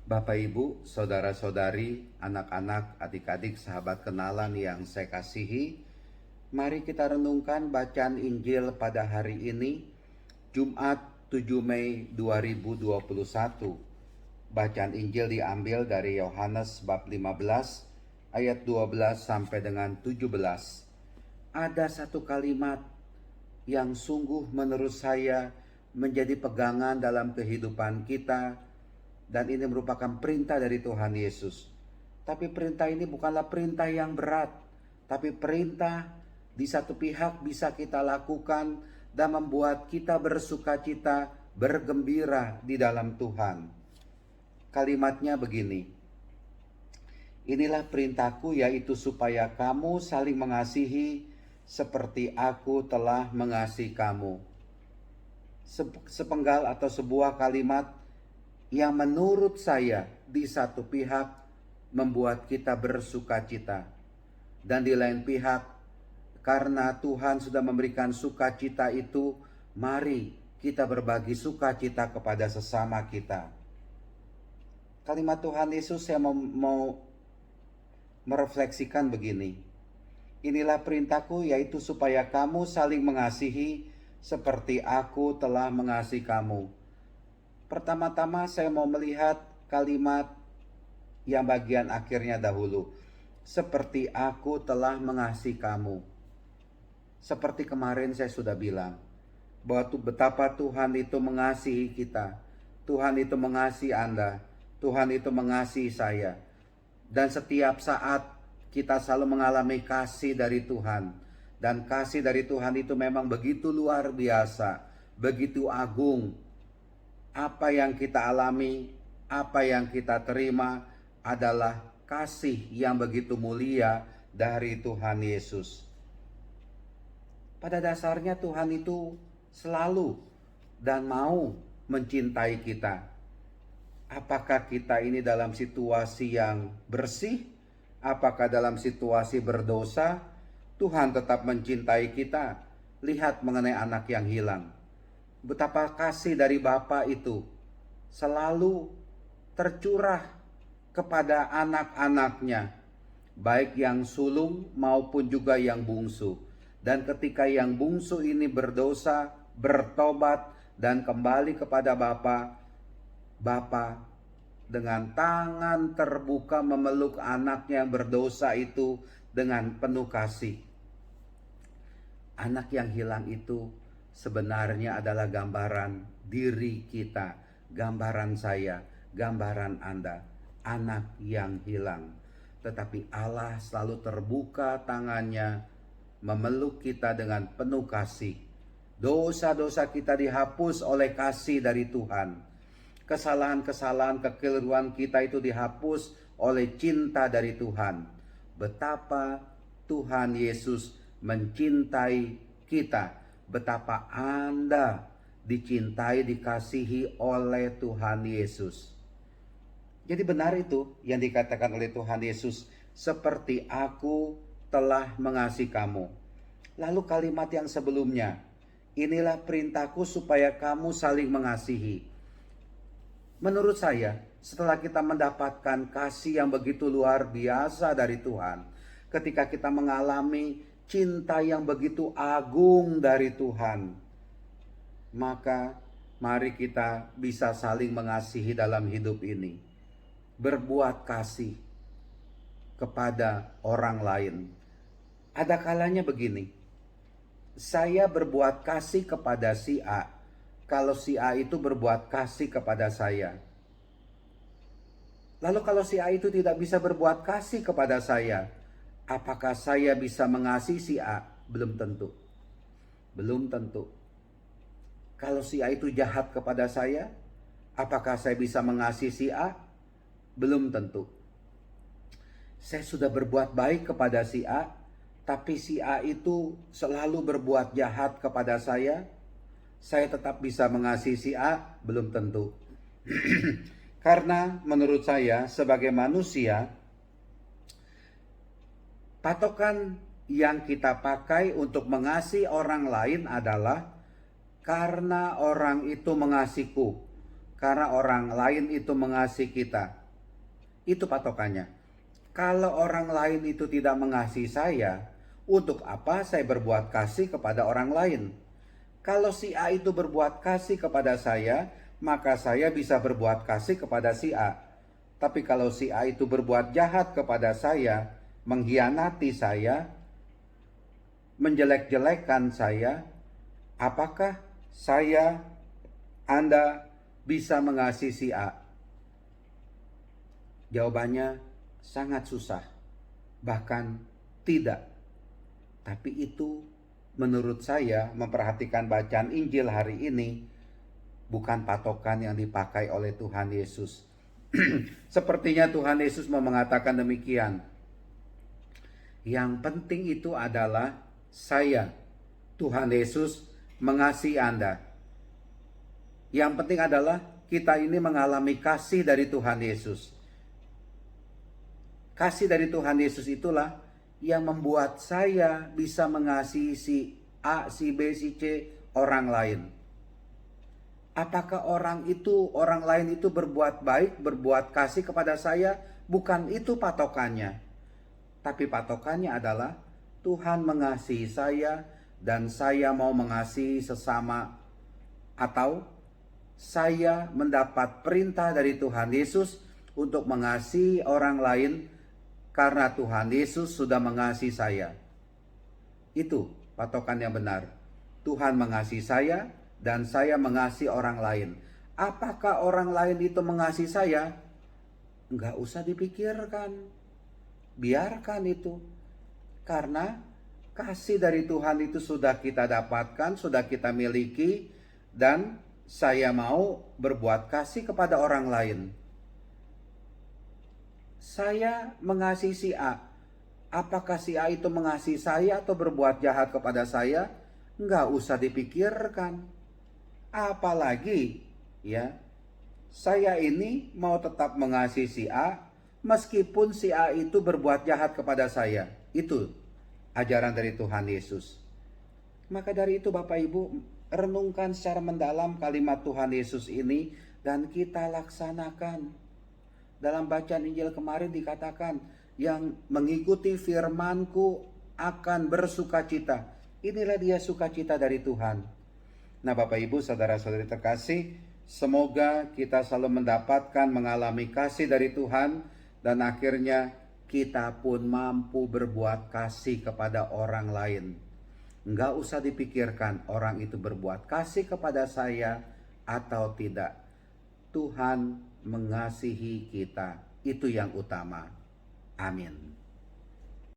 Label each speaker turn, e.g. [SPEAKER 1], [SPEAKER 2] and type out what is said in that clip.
[SPEAKER 1] Bapak Ibu, saudara-saudari, anak-anak, adik-adik, sahabat kenalan yang saya kasihi, mari kita renungkan bacaan Injil pada hari ini, Jumat 7 Mei 2021. Bacaan Injil diambil dari Yohanes bab 15 ayat 12 sampai dengan 17. Ada satu kalimat yang sungguh menurut saya menjadi pegangan dalam kehidupan kita, dan ini merupakan perintah dari Tuhan Yesus. Tapi perintah ini bukanlah perintah yang berat, tapi perintah di satu pihak bisa kita lakukan dan membuat kita bersukacita, bergembira di dalam Tuhan. Kalimatnya begini: inilah perintahku, yaitu supaya kamu saling mengasihi seperti aku telah mengasihi kamu. Sepenggal atau sebuah kalimat yang menurut saya di satu pihak membuat kita bersukacita, dan di lain pihak karena Tuhan sudah memberikan sukacita itu, mari kita berbagi sukacita kepada sesama kita. Kalimat Tuhan Yesus saya mau merefleksikan begini: inilah perintahku, yaitu supaya kamu saling mengasihi seperti aku telah mengasihi kamu. Pertama-tama saya mau melihat kalimat yang bagian akhirnya dahulu. Seperti aku telah mengasihi kamu. Seperti kemarin saya sudah bilang, bahwa betapa Tuhan itu mengasihi kita. Tuhan itu mengasihi Anda. Tuhan itu mengasihi saya. Dan setiap saat kita selalu mengalami kasih dari Tuhan. Dan kasih dari Tuhan itu memang begitu luar biasa, begitu agung. Apa yang kita alami, apa yang kita terima adalah kasih yang begitu mulia dari Tuhan Yesus. Pada dasarnya Tuhan itu selalu dan mau mencintai kita. Apakah kita ini dalam situasi yang bersih, apakah dalam situasi berdosa, Tuhan tetap mencintai kita. Lihat mengenai anak yang hilang. Betapa kasih dari Bapa itu selalu tercurah kepada anak-anaknya, baik yang sulung maupun juga yang bungsu. Dan ketika yang bungsu ini berdosa, bertobat, dan kembali kepada Bapa, Bapa dengan tangan terbuka memeluk anaknya yang berdosa itu dengan penuh kasih. Anak yang hilang itu sebenarnya adalah gambaran diri kita, gambaran saya, gambaran Anda, anak yang hilang. Tetapi Allah selalu terbuka tangannya memeluk kita dengan penuh kasih. Dosa-dosa kita dihapus oleh kasih dari Tuhan. Kesalahan-kesalahan, kekeliruan kita itu dihapus oleh cinta dari Tuhan. Betapa Tuhan Yesus mencintai kita. Betapa Anda dicintai, dikasihi oleh Tuhan Yesus. Jadi benar itu yang dikatakan oleh Tuhan Yesus, seperti aku telah mengasihi kamu. Lalu kalimat yang sebelumnya, inilah perintahku supaya kamu saling mengasihi. Menurut saya, setelah kita mendapatkan kasih yang begitu luar biasa dari Tuhan, ketika kita mengalami cinta yang begitu agung dari Tuhan, maka mari kita bisa saling mengasihi dalam hidup ini. Berbuat kasih kepada orang lain. Ada kalanya begini, saya berbuat kasih kepada si A, kalau si A itu berbuat kasih kepada saya. Lalu kalau si A itu tidak bisa berbuat kasih kepada saya, apakah saya bisa mengasihi si A? Belum tentu. Belum tentu. Kalau si A itu jahat kepada saya, apakah saya bisa mengasihi si A? Belum tentu. Saya sudah berbuat baik kepada si A, tapi si A itu selalu berbuat jahat kepada saya tetap bisa mengasihi si A? Belum tentu. Karena menurut saya sebagai manusia, patokan yang kita pakai untuk mengasihi orang lain adalah karena orang itu mengasihiku, karena orang lain itu mengasihi kita. Itu patokannya. Kalau orang lain itu tidak mengasihi saya, untuk apa saya berbuat kasih kepada orang lain? Kalau si A itu berbuat kasih kepada saya, maka saya bisa berbuat kasih kepada si A. Tapi kalau si A itu berbuat jahat kepada saya, mengkhianati saya, menjelek-jelekan saya, apakah Anda bisa mengasihi si A? Jawabannya sangat susah, bahkan tidak. Tapi itu menurut saya, memperhatikan bacaan Injil hari ini, bukan patokan yang dipakai oleh Tuhan Yesus. Sepertinya Tuhan Yesus mau mengatakan demikian. Yang penting itu adalah saya, Tuhan Yesus, mengasihi Anda. Yang penting adalah kita ini mengalami kasih dari Tuhan Yesus. Kasih dari Tuhan Yesus itulah yang membuat saya bisa mengasihi si A, si B, si C, orang lain. Apakah orang lain itu berbuat baik, berbuat kasih kepada saya? Bukan itu patokannya. Tapi patokannya adalah Tuhan mengasihi saya dan saya mau mengasihi sesama, atau saya mendapat perintah dari Tuhan Yesus untuk mengasihi orang lain karena Tuhan Yesus sudah mengasihi saya. Itu patokan yang benar. Tuhan mengasihi saya dan saya mengasihi orang lain. Apakah orang lain itu mengasihi saya? Enggak usah dipikirkan. Biarkan itu. Karena kasih dari Tuhan itu sudah kita dapatkan, sudah kita miliki, dan saya mau berbuat kasih kepada orang lain. Saya mengasihi si A. Apakah si A itu mengasihi saya atau berbuat jahat kepada saya? Enggak usah dipikirkan. Apalagi ya, saya ini mau tetap mengasihi si A meskipun si A itu berbuat jahat kepada saya. Itu ajaran dari Tuhan Yesus. Maka dari itu Bapak Ibu, renungkan secara mendalam kalimat Tuhan Yesus ini dan kita laksanakan. Dalam bacaan Injil kemarin dikatakan, yang mengikuti firman-Ku akan bersukacita. Inilah dia sukacita dari Tuhan. Nah Bapak Ibu, saudara-saudari terkasih, semoga kita selalu mendapatkan, mengalami kasih dari Tuhan, dan akhirnya kita pun mampu berbuat kasih kepada orang lain. Enggak usah dipikirkan orang itu berbuat kasih kepada saya atau tidak. Tuhan mengasihi kita, itu yang utama. Amin.